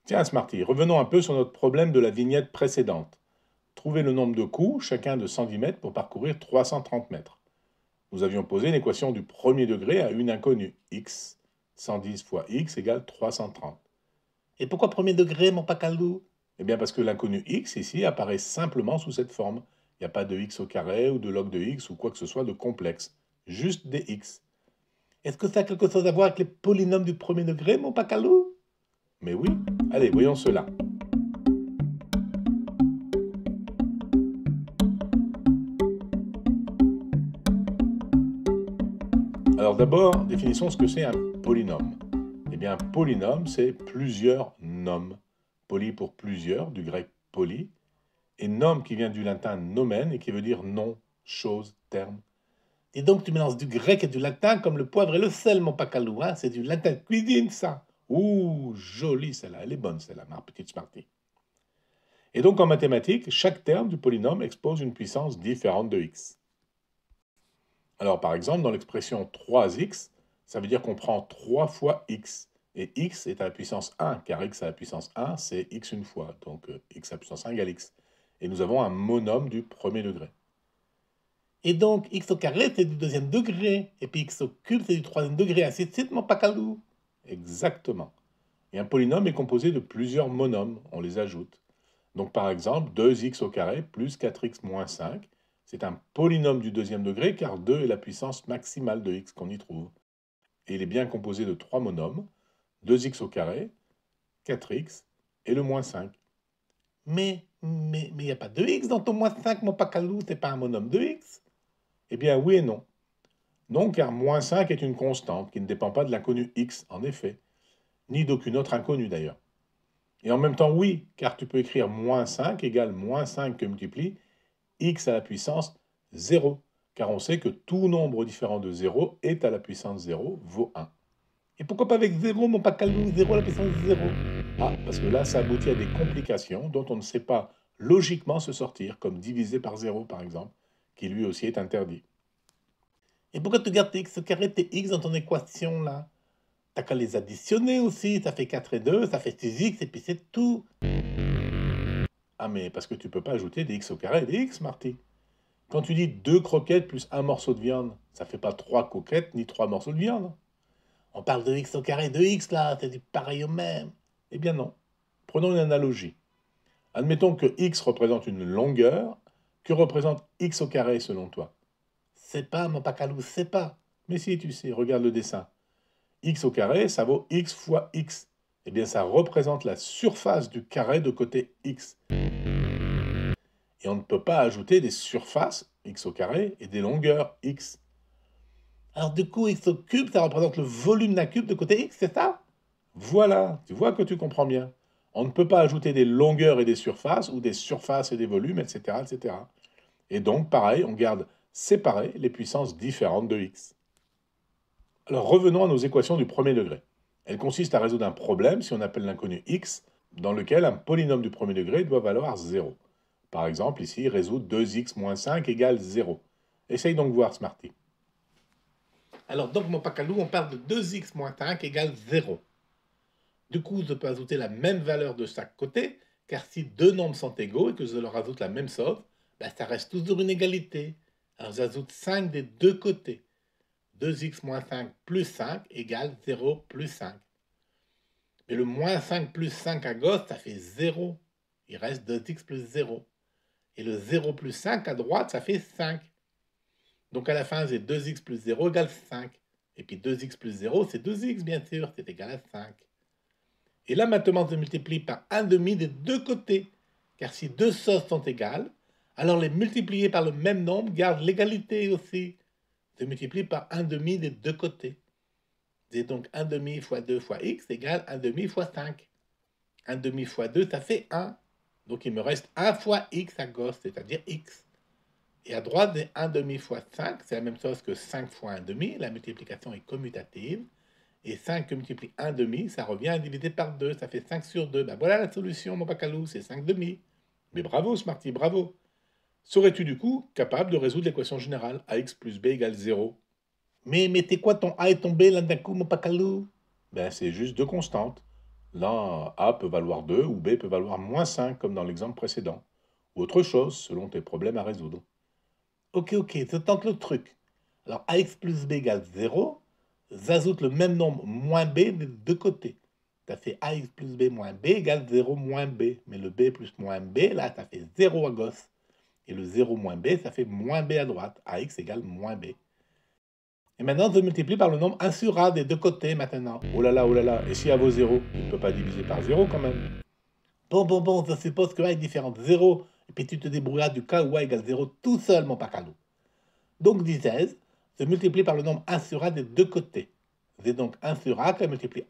Tiens, Smarty, revenons un peu sur notre problème de la vignette précédente. Trouver le nombre de coups, chacun de 110 mètres, pour parcourir 330 mètres. Nous avions posé l'équation du premier degré à une inconnue, x. 110 fois x égale 330. Et pourquoi premier degré, mon pacalou? Eh bien parce que l'inconnu x ici apparaît simplement sous cette forme. Il n'y a pas de x au carré ou de log de x ou quoi que ce soit de complexe. Juste des x. Est-ce que ça a quelque chose à voir avec les polynômes du premier degré, mon pacalou? Mais oui, allez, voyons cela. Alors d'abord, définissons ce que c'est un polynôme. Eh bien, un polynôme, c'est plusieurs noms. Poly pour plusieurs, du grec poly, et nom qui vient du latin nomen et qui veut dire nom, chose, terme. Et donc tu mélanges du grec et du latin comme le poivre et le sel, mon pacalou, hein? C'est du latin de cuisine, ça. Ouh, jolie celle-là, elle est bonne celle-là, ma petite Smarty. Et donc en mathématiques, chaque terme du polynôme expose une puissance différente de x. Alors par exemple, dans l'expression 3x, ça veut dire qu'on prend 3 fois x. Et x est à la puissance 1, car x à la puissance 1, c'est x une fois. Donc x à la puissance 1 égale x. Et nous avons un monome du premier degré. Et donc x au carré, c'est du deuxième degré. Et puis x au cube, c'est du troisième degré. Ainsi de suite, mon pacalou. Exactement. Et un polynôme est composé de plusieurs monomes, on les ajoute. Donc par exemple, 2x au carré plus 4x moins 5, c'est un polynôme du deuxième degré car 2 est la puissance maximale de x qu'on y trouve. Et il est bien composé de trois monomes, 2x au carré, 4x et le moins 5. Mais il n'y a pas de x dans ton moins 5, mon pacalou. C'est pas un monome de x. Eh bien oui et non. Non, car moins 5 est une constante qui ne dépend pas de l'inconnu x, en effet, ni d'aucune autre inconnue d'ailleurs. Et en même temps, oui, car tu peux écrire moins 5 égale moins 5 que multiplie x à la puissance 0, car on sait que tout nombre différent de 0 est à la puissance 0 vaut 1. Et pourquoi pas avec 0, mon pacalou? 0 à la puissance 0. Ah, parce que là, ça aboutit à des complications dont on ne sait pas logiquement se sortir, comme diviser par 0 par exemple, qui lui aussi est interdit. Et pourquoi tu gardes tes x au carré, tes x dans ton équation, là? T'as qu'à les additionner aussi. Ça fait 4 et 2, ça fait 6x, et puis c'est tout. Ah, mais parce que tu peux pas ajouter des x au carré et des x, Marty. Quand tu dis 2 croquettes plus un morceau de viande, ça fait pas 3 croquettes ni 3 morceaux de viande. On parle de x au carré de x, là. C'est du pareil au même. Eh bien non. Prenons une analogie. Admettons que x représente une longueur. Que représente x au carré selon toi? C'est pas, mon pacalou, c'est pas. Mais si, tu sais, regarde le dessin. X au carré, ça vaut x fois x. Eh bien, ça représente la surface du carré de côté x. Et on ne peut pas ajouter des surfaces, x au carré, et des longueurs, x. Alors du coup, x au cube, ça représente le volume d'un cube de côté x, c'est ça? Voilà, tu vois que tu comprends bien. On ne peut pas ajouter des longueurs et des surfaces, ou des surfaces et des volumes, etc. etc. Et donc, pareil, on garde séparées les puissances différentes de x. Alors revenons à nos équations du premier degré. Elles consistent à résoudre un problème, si on appelle l'inconnu x, dans lequel un polynôme du premier degré doit valoir 0. Par exemple, ici, résoudre 2x moins 5 égale 0. Essaye donc voir, Smarty. Alors donc, mon pacalou, on parle de 2x moins 5 égale 0. Du coup, je peux ajouter la même valeur de chaque côté, car si deux nombres sont égaux et que je leur ajoute la même somme, ben, ça reste toujours une égalité. Alors j'ajoute 5 des deux côtés. 2x moins 5 plus 5 égale 0 plus 5. Mais le moins 5 plus 5 à gauche, ça fait 0. Il reste 2x plus 0. Et le 0 plus 5 à droite, ça fait 5. Donc à la fin, j'ai 2x plus 0 égale 5. Et puis 2x plus 0, c'est 2x, bien sûr, c'est égal à 5. Et là, maintenant, je multiplie par 1 demi des deux côtés. Car si deux choses sont égales, alors les multiplier par le même nombre garde l'égalité aussi. Je multiplie par 1 demi des deux côtés. J'ai donc 1 demi fois 2 fois x égale 1 demi fois 5. 1 demi fois 2, ça fait 1. Donc il me reste 1 fois x à gauche, c'est-à-dire x. Et à droite, j'ai 1 demi fois 5, c'est la même chose que 5 fois 1 demi. La multiplication est commutative. Et 5 que multiplie 1 demi, ça revient à diviser par 2, ça fait 5 sur 2. Ben voilà la solution, mon bacalou, c'est 5 demi. Mais bravo, Smarty, bravo. Serais-tu du coup capable de résoudre l'équation générale ax plus b égale 0? Mais t'es quoi ton a et ton b là d'un coup, mon bacalou? Ben c'est juste deux constantes. Là, A peut valoir 2 ou B peut valoir moins 5, comme dans l'exemple précédent. Ou autre chose, selon tes problèmes à résoudre. Ok, je tente le truc. Alors, ax plus b égale 0, j'ajoute le même nombre moins b des deux côtés. Ça fait ax plus b moins b égale 0 moins b. Mais le b plus moins b, là, ça fait 0 à gauche. Et le 0 moins b, ça fait moins b à droite. Ax égale moins b. Et maintenant, je multiplie par le nombre 1 sur a des deux côtés maintenant. Oh là là, et si A vaut 0, il ne peut pas diviser par 0 quand même. Bon, je suppose que a est différent de 0, et puis tu te débrouilleras du cas où a égale 0 tout seul, mon pacalou. Donc, disais-je, je multiplie par le nombre 1 sur a des deux côtés. J'ai donc 1 sur a qui multiplie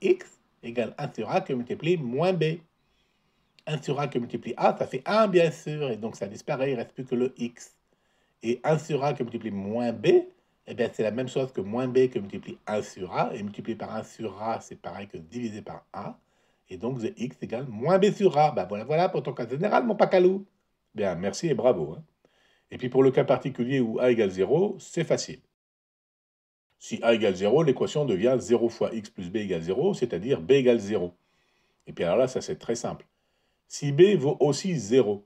x, égale 1 sur a qui multiplie moins b. 1 sur a qui multiplie a, ça fait 1 bien sûr, et donc ça disparaît, il ne reste plus que le x. Et 1 sur a qui multiplie moins b, eh bien c'est la même chose que moins b qui multiplie 1 sur a, et multiplié par 1 sur a, c'est pareil que divisé par a, et donc j'ai x égale moins b sur a. Ben voilà pour ton cas général, mon pacalou. Bien, merci et bravo. Hein. Et puis pour le cas particulier où a égale 0, c'est facile. Si a égale 0, l'équation devient 0 fois x plus b égale 0, c'est-à-dire b égale 0. Et puis alors là, ça c'est très simple. Si b vaut aussi 0,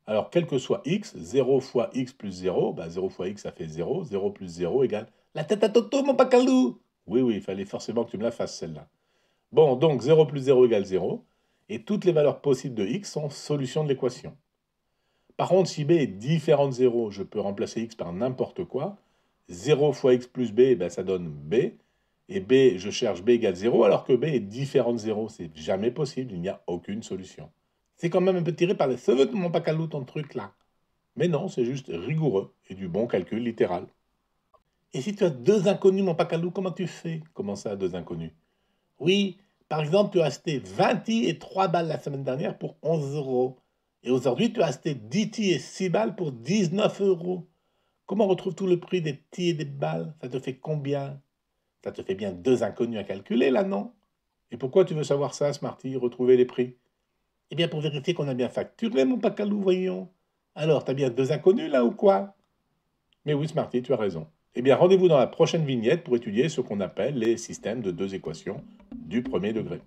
alors quel que soit x, 0 fois x plus 0, bah 0 fois x ça fait 0, 0 plus 0 égale... La tête à Toto, mon pacalou. Oui, il fallait forcément que tu me la fasses celle-là. Bon, donc 0 plus 0 égale 0, et toutes les valeurs possibles de x sont solutions de l'équation. Par contre, si b est différent de 0, je peux remplacer x par n'importe quoi. 0 fois x plus b, ben, ça donne b. Et b, je cherche b égale 0, alors que b est différent de 0. C'est jamais possible, il n'y a aucune solution. C'est quand même un peu tiré par les cheveux de mon pacalou, ton truc là. Mais non, c'est juste rigoureux et du bon calcul littéral. Et si tu as deux inconnus, mon pacalou, comment tu fais? Comment ça, deux inconnus? Oui, par exemple, tu as acheté 20 tis et 3 balles la semaine dernière pour 11 euros. Et aujourd'hui, tu as acheté 10 tis et 6 balles pour 19 euros. Comment on retrouve tout le prix des tis et des balles? Ça te fait combien? Ça te fait bien deux inconnus à calculer, là, non? Et pourquoi tu veux savoir ça, Smarty, retrouver les prix? Eh bien, pour vérifier qu'on a bien facturé, mon pacalou, voyons. Alors, t'as bien deux inconnus, là, ou quoi? Mais oui, Smarty, tu as raison. Eh bien, rendez-vous dans la prochaine vignette pour étudier ce qu'on appelle les systèmes de deux équations du premier degré.